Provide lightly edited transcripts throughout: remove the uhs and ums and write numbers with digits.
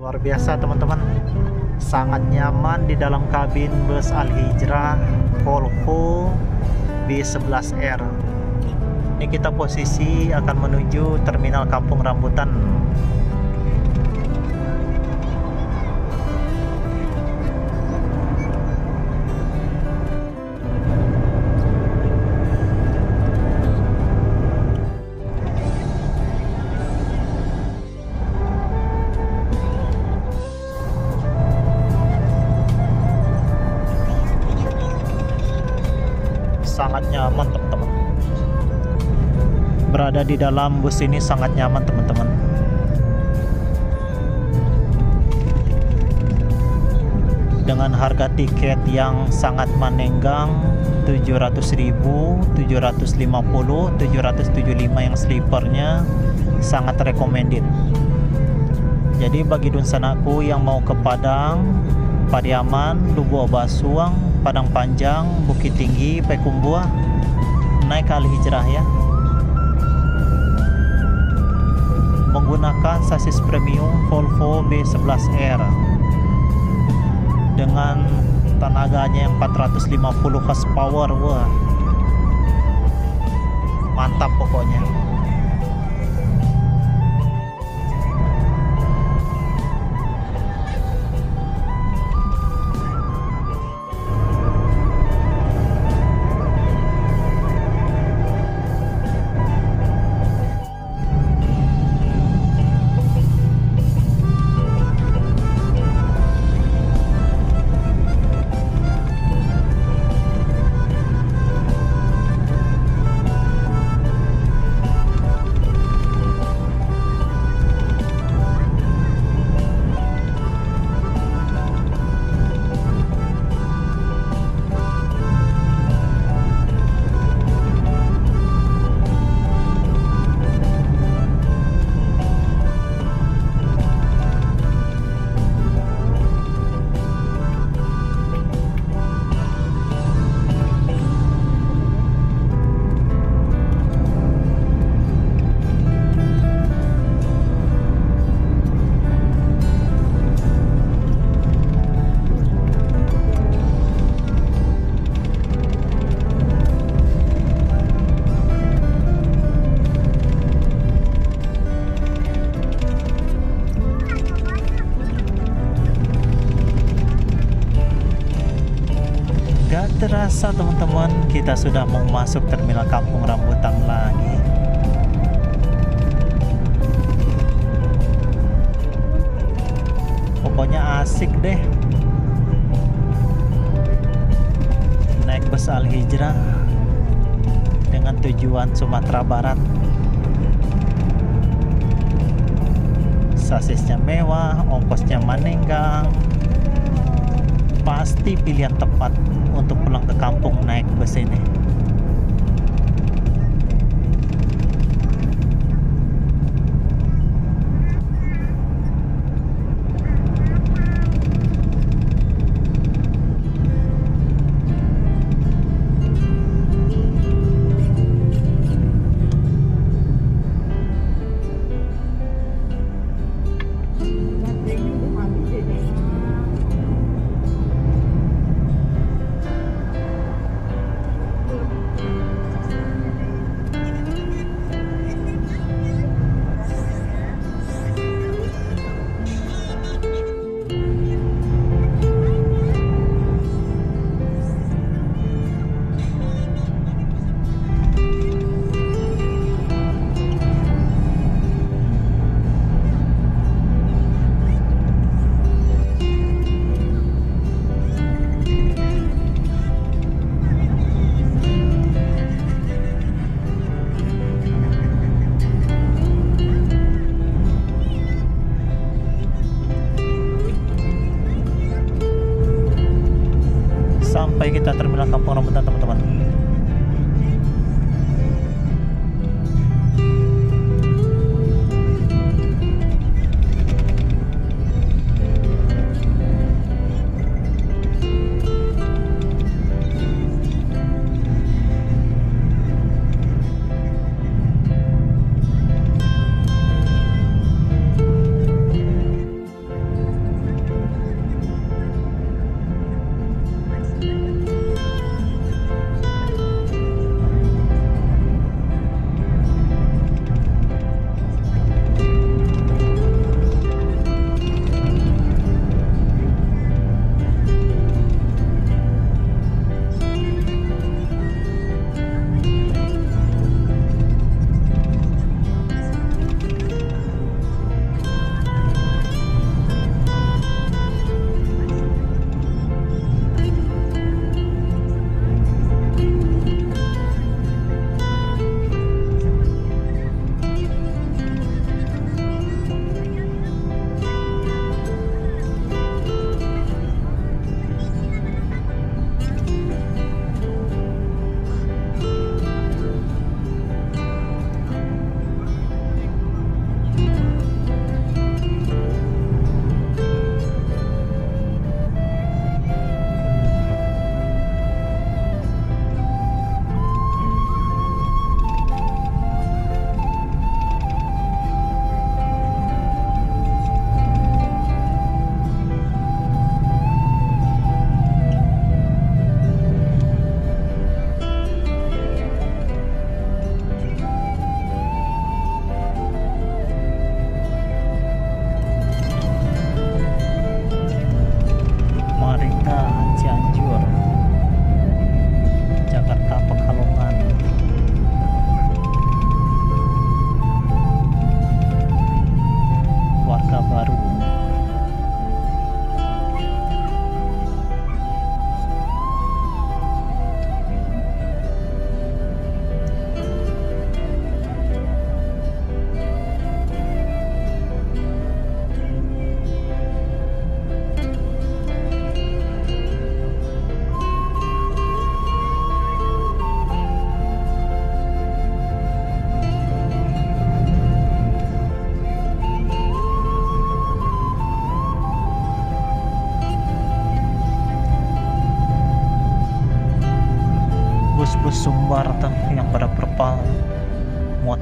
Luar biasa teman-teman, sangat nyaman di dalam kabin bus Al Hijrah Volvo B11R. Ini kita posisi akan menuju terminal Kampung Rambutan. Sangat nyaman teman-teman, berada di dalam bus ini sangat nyaman teman-teman. Dengan harga tiket yang sangat menenggang 700.000, 750, 775 yang sleepernya sangat recommended. Jadi bagi dunsanaku yang mau ke Padang, Pariaman, Lubu Basuang, Padang Panjang, Bukit Tinggi, Payakumbuh, naik Al Hijrah ya. Menggunakan sasis premium Volvo B11R dengan tenaganya yang 450 horsepower. Wah, mantap pokoknya. Gak terasa teman-teman, kita sudah mau masuk terminal Kampung Rambutan lagi. Pokoknya asik deh naik bus Al Hijrah dengan tujuan Sumatera Barat. Sasisnya mewah, ongkosnya menenggang. Pasti pilihan tepat untuk pulang ke kampung naik bus ini. Sampai kita terminal Kampung Rambutan teman-teman.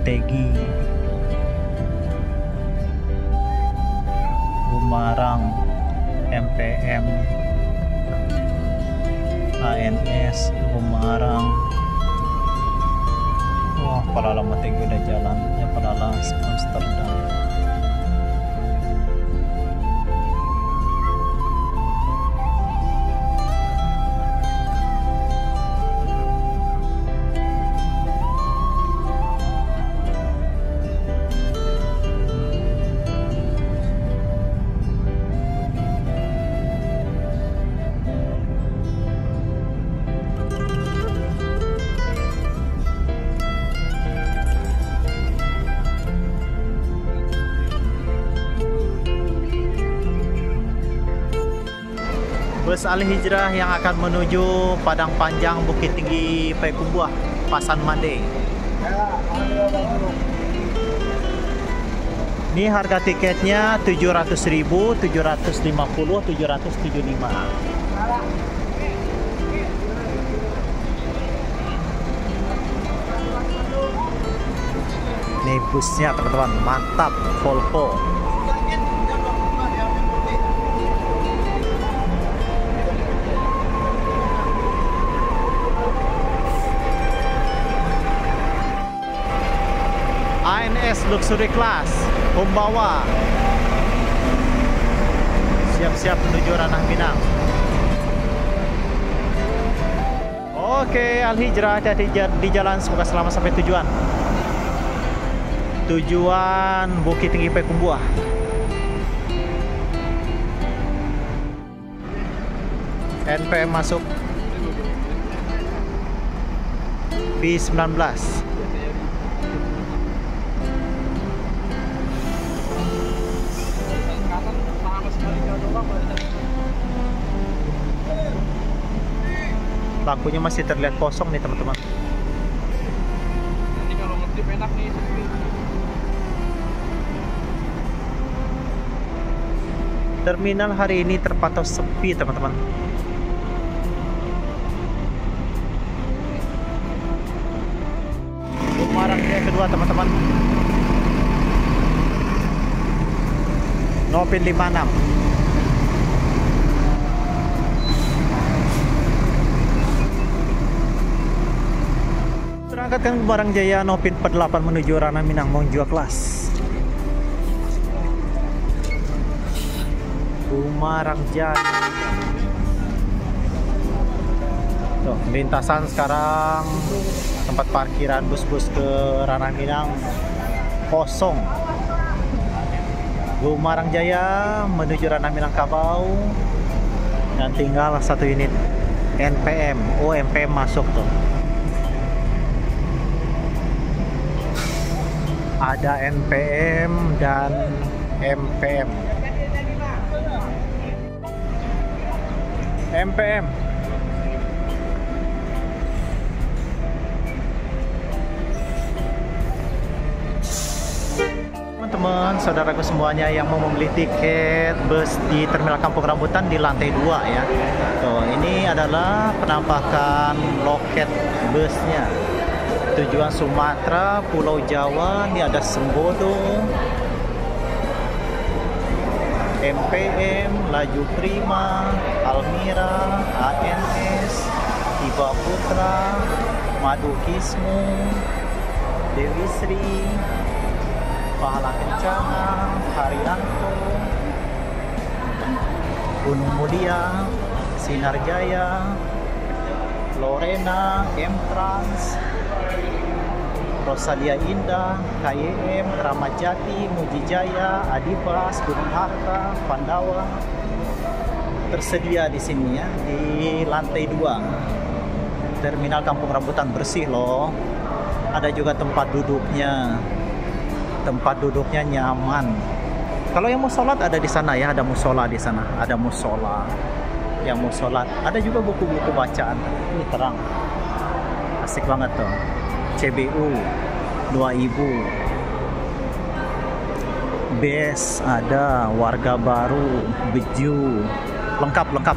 Tegi, Bumarang, MPM, ANS, Bumarang. Wah, palala Tegi udah jalan ya, palala Amsterdam. Bus Al-Hijrah yang akan menuju Padang Panjang, Bukit Tinggi, Payakumbuh, Pasan Mande. Ini harga tiketnya 700.000, 750, 775. Nih busnya teman-teman, mantap, Volvo. ANS Luxury Class, pembawa siap-siap menuju Ranah Minang. Oke, Al-Hijrah hati-hati di jalan, semoga selamat sampai tujuan. Tujuan Bukit Tinggi Payakumbuh. NPM masuk B19. Lampunya masih terlihat kosong nih teman-teman. Nanti kalau ngedip enak nih. Terminal hari ini terpantau sepi teman-teman. Bumarang yang kedua teman-teman. Nopin 56. Berangkatkan Bumarang Jaya Nopin 48 menuju Ranah Minang Mongjua kelas. Bumarang Jaya. Tuh, lintasan sekarang tempat parkiran bus-bus ke Ranah Minang kosong. Bumarang Jaya menuju Ranah Minang Kabau dan tinggal satu unit NPM. Oh, MPM masuk tuh. Ada NPM dan MPM. MPM. Teman-teman, saudaraku semuanya yang mau membeli tiket bus di Terminal Kampung Rambutan di lantai 2 ya. Tuh, ini adalah penampakan loket busnya. Tujuan Sumatera, Pulau Jawa, ini ada Sembodo, MPM, Laju Prima, Almira, ANS, Tiba Putra, Madu Kismu, Dewi Sri, Pahala Kencana, Haryanto, Gunung Mulia, Sinar Jaya, Lorena, M-Trans, Rosalia Indah, KYM, Kramat Jati, Mujijaya, Adibas, Gunung Harta, Pandawa tersedia di sini ya, di lantai 2. Terminal Kampung Rambutan bersih loh. Ada juga tempat duduknya. Tempat duduknya nyaman. Kalau yang mau sholat ada di sana ya, ada musola di sana, ada musola. Yang mau sholat, ada juga buku-buku bacaan. Ini terang. Asik banget tuh. CBU 2000, BES ada, Warga Baru, Beju, lengkap.